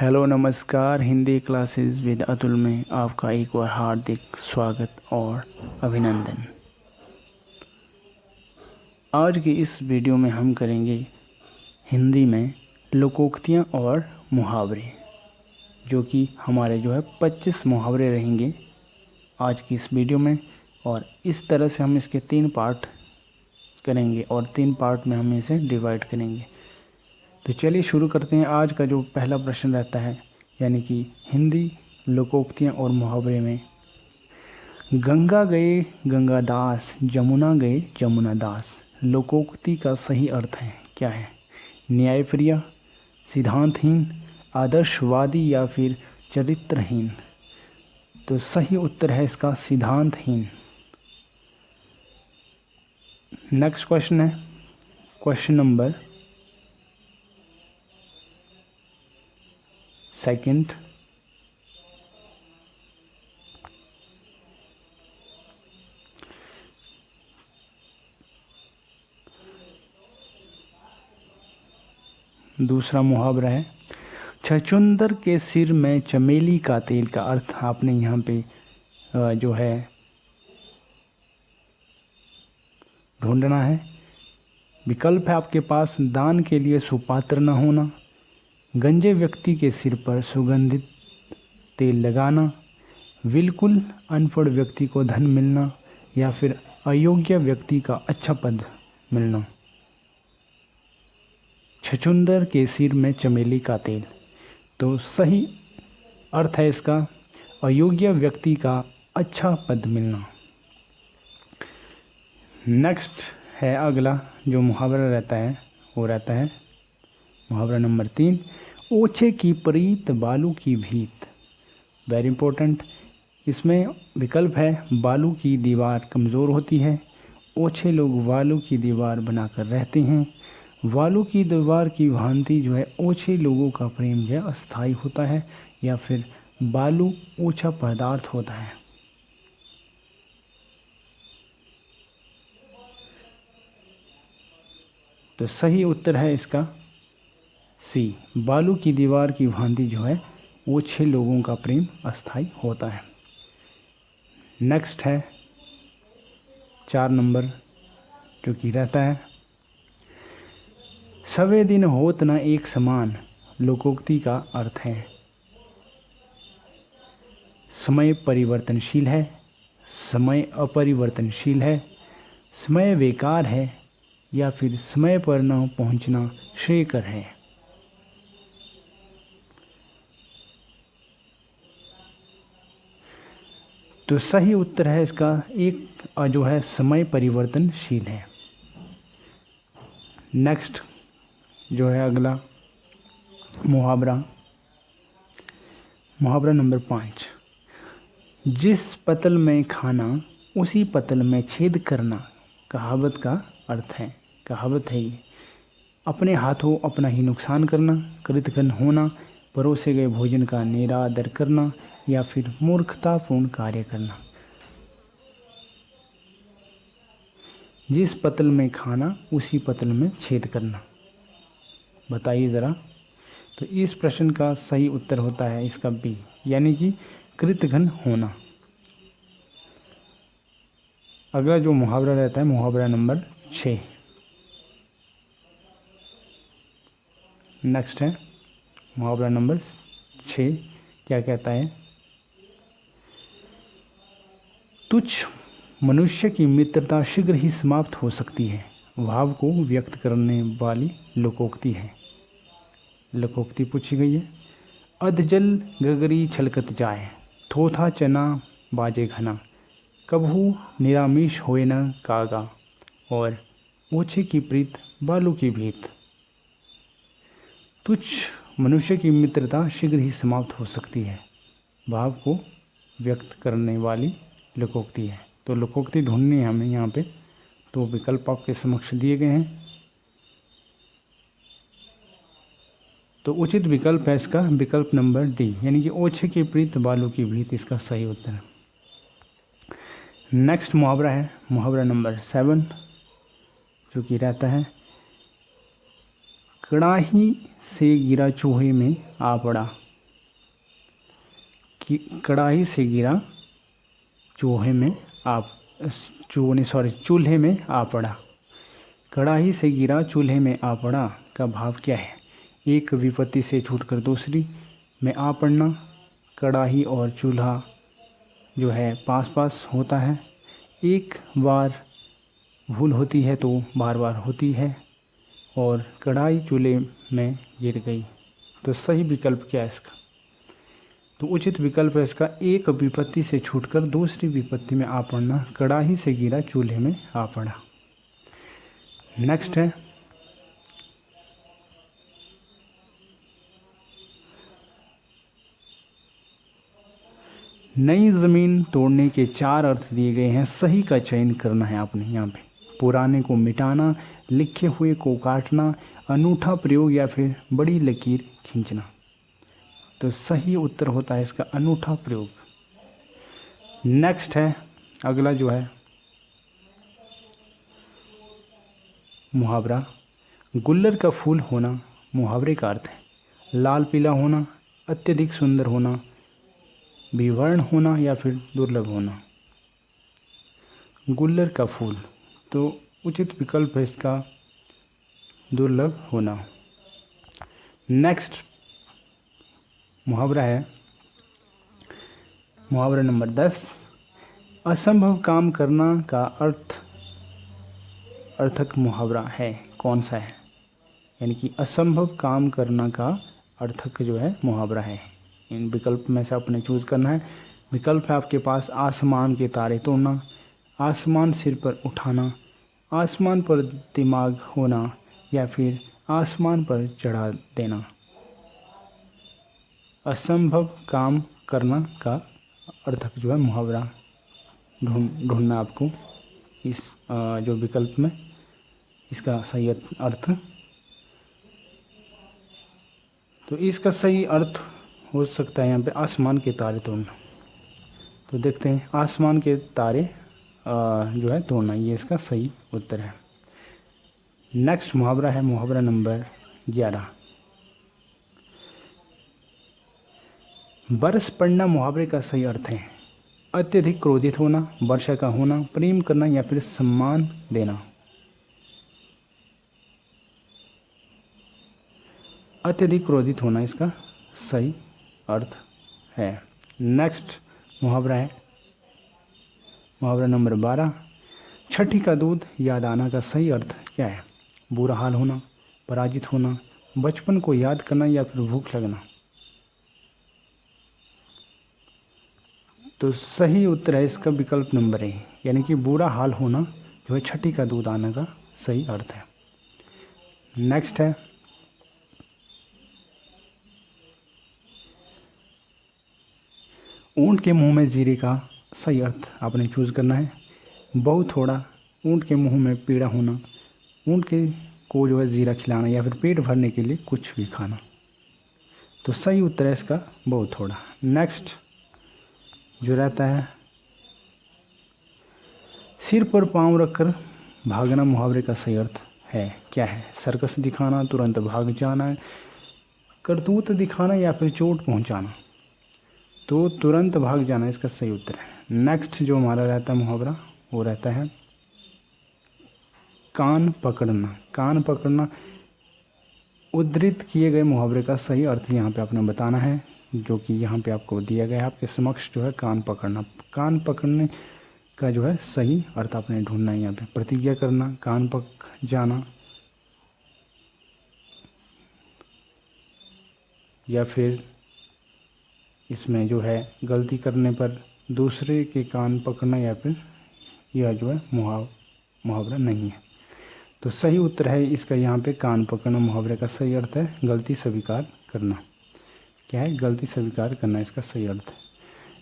Hello नमस्कार। Hindi classes with Atul में आपका एक बार हार्दिक स्वागत और अभिनंदन। आज की इस वीडियो में हम करेंगे हिंदी में लोकोक्तियाँ और मुहावरे, जो कि हमारे 25 मुहावरे रहेंगे आज की इस वीडियो में। और इस तरह से हम इसके 3 पार्ट करेंगे और 3 पार्ट में हम इसे डिवाइड करेंगे। तो चलिए शुरू करते हैं। आज का जो पहला प्रश्न रहता है, यानी कि हिंदी लोकोक्तियाँ और मुहावरे में, गंगा गए गंगादास, जमुना गए जमुना दास। लोकोक्ति का सही अर्थ है क्या है? न्यायप्रिय, सिद्धांतहीन, आदर्शवादी या फिर चरित्रहीन? तो सही उत्तर है इसका सिद्धांतहीन। नेक्स्ट क्वेश्चन है क्वेश्चन नंबर 2। दूसरा मुहावरा है, छछूंदर के सिर में चमेली का तेल। का अर्थ आपने यहाँ पे जो है ढूंढना है। विकल्प है आपके पास, दान के लिए सुपात्र न होना, गंजे व्यक्ति के सिर पर सुगंधित तेल लगाना, बिल्कुल अनपढ़ व्यक्ति को धन मिलना, या फिर अयोग्य व्यक्ति का अच्छा पद मिलना। छछूंदर के सिर में चमेली का तेल, तो सही अर्थ है इसका अयोग्य व्यक्ति का अच्छा पद मिलना। नेक्स्ट है अगला जो मुहावरा रहता है, वो रहता है मुहावरा नंबर 3, ओछे की प्रीत बालू की भीत। Very important. इसमें विकल्प है, बालू की दीवार कमज़ोर होती है, ओछे लोग बालू की दीवार बनाकर रहते हैं, बालू की दीवार की भांति ओछे लोगों का प्रेम अस्थायी होता है, या फिर बालू ओछा पदार्थ होता है। तो सही उत्तर है इसका सी, बालू की दीवार की भांति ओछे लोगों का प्रेम अस्थायी होता है। नेक्स्ट है 4 नंबर, जो कि रहता है, सवे दिन होत न एक समान। लोकोक्ति का अर्थ है समय परिवर्तनशील है, समय अपरिवर्तनशील है, समय बेकार है, या फिर समय पर न पहुंचना श्रेयकर है। तो सही उत्तर है इसका एक समय परिवर्तनशील है। नेक्स्ट अगला मुहावरा नंबर 5, जिस पतल में खाना उसी पतल में छेद करना। कहावत का अर्थ है, कहावत है ये, अपने हाथों अपना ही नुकसान करना, कृतघ्न होना, परोसे गए भोजन का निरादर करना, या फिर मूर्खतापूर्ण कार्य करना। जिस पतल में खाना उसी पतल में छेद करना, बताइए ज़रा। तो इस प्रश्न का सही उत्तर होता है इसका बी, यानी कि कृतघ्न होना। अगला जो मुहावरा रहता है मुहावरा नंबर 6। नेक्स्ट है मुहावरा नंबर 6, क्या कहता है, तुच्छ मनुष्य की मित्रता शीघ्र ही समाप्त हो सकती है। भाव को व्यक्त करने वाली लोकोक्ति है। लोकोक्ति पूछी गई है, अधजल गगरी छलकत जाए, थोथा चना बाजे घना, कभू निरामिष होए न कागा, और ओछे की प्रीत बालू की भीत। तुच्छ मनुष्य की मित्रता शीघ्र ही समाप्त हो सकती है, भाव को व्यक्त करने वाली लोकोक्ति है। तो लोकोक्ति ढूंढनी है हमें यहाँ पे। तो विकल्प आपके समक्ष दिए गए हैं। तो उचित विकल्प है इसका विकल्प नंबर डी, यानी कि ओछे की प्रीत बालू की भीत, इसका सही उत्तर है। नेक्स्ट मुहावरा है मुहावरा नंबर 7, जो कि रहता है, कड़ाही से गिरा चूहे में आ पड़ा। कि कढ़ाई से गिरा चूल्हे में चूल्हे में आ पड़ा। कढ़ाई से गिरा चूल्हे में आ पड़ा का भाव क्या है? एक विपत्ति से छूटकर दूसरी में आ पड़ना। कढ़ाई और चूल्हा जो है पास पास होता है। एक बार भूल होती है तो बार बार होती है। और कढ़ाई चूल्हे में गिर गई। तो सही विकल्प क्या है इसका? तो उचित विकल्प है इसका एक विपत्ति से छूटकर दूसरी विपत्ति में आ पड़ना। कढ़ाई से गिरा चूल्हे में आ पड़ा। नेक्स्ट है नई ज़मीन तोड़ने के 4 अर्थ दिए गए हैं, सही का चयन करना है आपने यहाँ पे। पुराने को मिटाना, लिखे हुए को काटना, अनूठा प्रयोग या फिर बड़ी लकीर खींचना। तो सही उत्तर होता है इसका अनूठा प्रयोग। नेक्स्ट है अगला जो है मुहावरा। गुल्लर का फूल होना मुहावरे का अर्थ है लाल पीला होना, अत्यधिक सुंदर होना, विवर्ण होना या फिर दुर्लभ होना। गुल्लर का फूल, तो उचित विकल्प है इसका दुर्लभ होना। नेक्स्ट मुहावरा है मुहावरा नंबर 10। असंभव काम करना का अर्थक मुहावरा है, कौन सा है? यानी कि असंभव काम करना का अर्थक जो है मुहावरा है। इन विकल्प में से आपने चूज़ करना है। विकल्प है आपके पास आसमान के तारे तोड़ना, आसमान सिर पर उठाना, आसमान पर दिमाग होना या फिर आसमान पर चढ़ा देना। असंभव काम करना का अर्थक जो है मुहावरा ढूंढना आपको इस जो विकल्प में इसका सही अर्थ। तो इसका सही अर्थ हो सकता है यहाँ पे आसमान के तारे तोड़ना। तो देखते हैं आसमान के तारे जो है तोड़ना, ये इसका सही उत्तर है। नेक्स्ट मुहावरा है मुहावरा नंबर 11। बरस पड़ना मुहावरे का सही अर्थ है अत्यधिक क्रोधित होना, वर्षा का होना, प्रेम करना या फिर सम्मान देना। अत्यधिक क्रोधित होना इसका सही अर्थ है। नेक्स्ट मुहावरा है मुहावरा नंबर 12। छठी का दूध याद आना का सही अर्थ क्या है? बुरा हाल होना, पराजित होना, बचपन को याद करना या फिर भूख लगना। तो सही उत्तर है इसका विकल्प नंबर ए, यानी कि बुरा हाल होना जो है छठी का दूध आने का सही अर्थ है। नेक्स्ट है ऊंट के मुंह में जीरे का सही अर्थ आपने चूज़ करना है। बहुत थोड़ा, ऊंट के मुंह में पीड़ा होना, ऊंट के को जो है जीरा खिलाना या फिर पेट भरने के लिए कुछ भी खाना। तो सही उत्तर है इसका बहुत थोड़ा। नेक्स्ट जो रहता है सिर पर पांव रखकर भागना मुहावरे का सही अर्थ है क्या है? सर्कस दिखाना, तुरंत भाग जाना, करतूत दिखाना या फिर चोट पहुंचाना। तो तुरंत भाग जाना इसका सही उत्तर है। नेक्स्ट जो हमारा रहता है मुहावरा वो रहता है कान पकड़ना। कान पकड़ना उद्धृत किए गए मुहावरे का सही अर्थ यहाँ पे आपने बताना है, जो कि यहाँ पे आपको दिया गया है आपके समक्ष जो है कान पकड़ना। कान पकड़ने का जो है सही अर्थ आपने ढूंढना है यहाँ पे। प्रतिज्ञा करना, कान पक जाना या फिर इसमें जो है गलती करने पर दूसरे के कान पकड़ना या फिर यह जो है मुहावरा नहीं है। तो सही उत्तर है इसका यहाँ पे कान पकड़ना मुहावरे का सही अर्थ है गलती स्वीकार करना। क्या है? गलती स्वीकार करना इसका सही अर्थ है।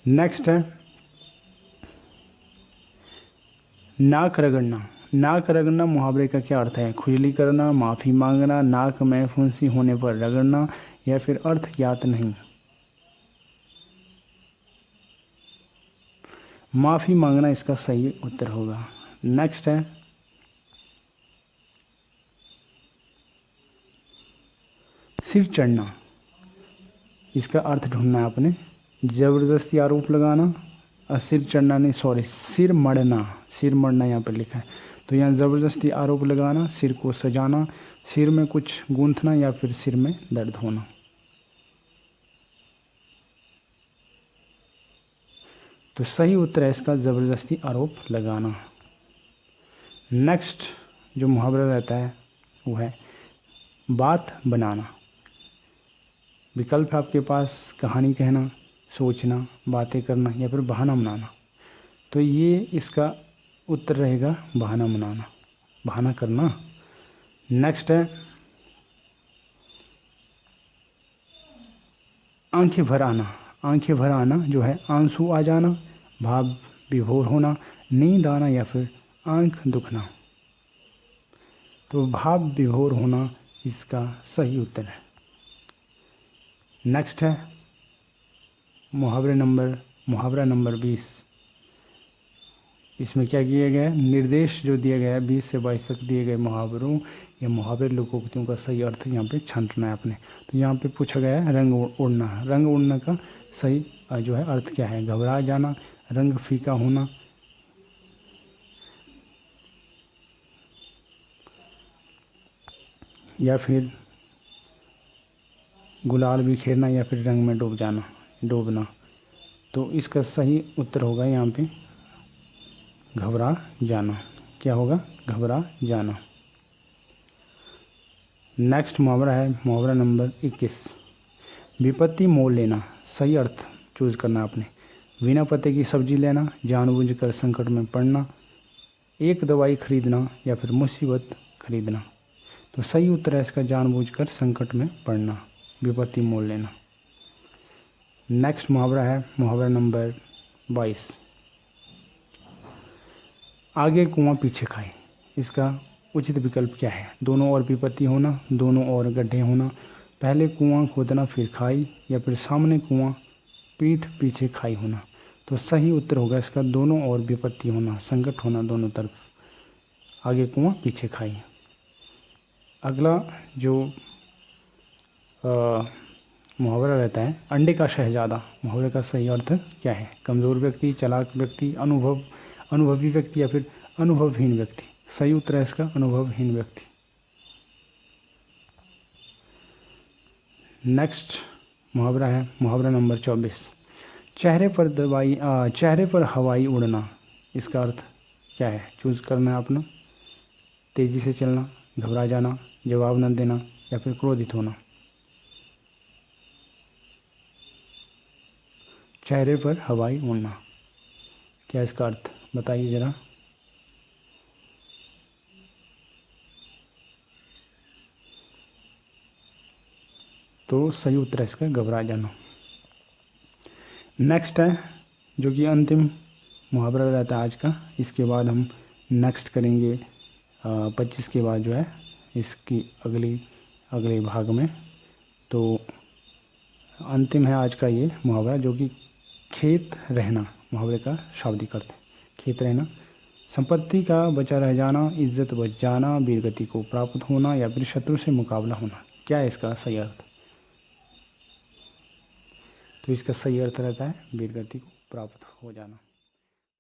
नेक्स्ट है नाक रगड़ना। नाक रगड़ना मुहावरे का क्या अर्थ है? खुजली करना, माफ़ी मांगना, नाक में फुंसी होने पर रगड़ना या फिर अर्थ ज्ञात नहीं। माफ़ी मांगना इसका सही उत्तर होगा। नेक्स्ट है सिर चढ़ना। इसका अर्थ ढूंढना है आपने ज़बरदस्ती आरोप लगाना, सिर चढ़ना नहीं, सॉरी सिर मड़ना यहाँ पर लिखा है। तो यहाँ ज़बरदस्ती आरोप लगाना, सिर को सजाना, सिर में कुछ गूंथना या फिर सिर में दर्द होना। तो सही उत्तर है इसका ज़बरदस्ती आरोप लगाना। नेक्स्ट जो मुहावरा रहता है वो है बात बनाना। विकल्प है आपके पास कहानी कहना, सोचना, बातें करना या फिर बहाना बनाना। तो ये इसका उत्तर रहेगा बहाना बनाना, बहाना करना। नेक्स्ट है आंखें भर आना। आंखें भर आना जो है आंसू आ जाना, भाव विभोर होना, नींद आना या फिर आंख दुखना। तो भाव विभोर होना इसका सही उत्तर है। नेक्स्ट है मुहावरा नंबर 20। इसमें क्या किया गया है, निर्देश जो दिया गया है 20 से 22 तक दिए गए मुहावरों या मुहावरे लोकोक्तियों का सही अर्थ यहाँ पे छांटना है आपने। तो यहाँ पे पूछा गया है रंग उड़ना। रंग उड़ना का सही जो है अर्थ क्या है, घबरा जाना, रंग फीका होना, या फिर गुलाल बिखेरना या फिर रंग में डूबना। तो इसका सही उत्तर होगा यहाँ पे घबरा जाना। क्या होगा, घबरा जाना। नेक्स्ट मुहावरा है मुहावरा नंबर 21। विपत्ति मोल लेना। सही अर्थ चूज करना आपने। बिना पते की सब्जी लेना, जानबूझकर संकट में पड़ना, एक दवाई खरीदना या फिर मुसीबत खरीदना। तो सही उत्तर है इसका जानबूझकर संकट में पड़ना, विपत्ति मोल लेना। नेक्स्ट मुहावरा है मुहावरा नंबर 22। आगे कुआं पीछे खाए। इसका उचित विकल्प क्या है, दोनों ओर विपत्ति होना, दोनों ओर गड्ढे होना, पहले कुआं खोदना फिर खाई, या फिर सामने कुआं पीठ पीछे खाई होना। तो सही उत्तर होगा इसका दोनों ओर विपत्ति होना, संकट होना दोनों तरफ, आगे कुआं पीछे खाई। अगला जो मुहावरा रहता है अंडे का शहजादा। मुहावरे का सही अर्थ क्या है, कमज़ोर व्यक्ति, चालाक व्यक्ति, अनुभवी व्यक्ति या फिर अनुभवहीन व्यक्ति। सही उत्तर है इसका अनुभवहीन व्यक्ति। नेक्स्ट मुहावरा है मुहावरा नंबर 24। चेहरे पर हवाई उड़ना। इसका अर्थ क्या है, चूज करना है अपना। तेज़ी से चलना, घबरा जाना, जवाब न देना या फिर क्रोधित होना। चेहरे पर हवाई उड़ना, क्या इसका अर्थ बताइए ज़रा। तो सही उत्तर है इसका घबरा जाना। नेक्स्ट है जो कि अंतिम मुहावरा रहता है आज का। इसके बाद हम नेक्स्ट करेंगे 25 के बाद जो है इसकी अगले भाग में। तो अंतिम है आज का ये मुहावरा जो कि खेत रहना। मुहावरे का शाब्दिक अर्थ, खेत रहना। संपत्ति का बचा रह जाना, इज्जत बच जाना, वीरगति को प्राप्त होना या फिर शत्रु से मुकाबला होना। क्या है इसका सही अर्थ। तो इसका सही अर्थ रहता है वीरगति को प्राप्त हो जाना।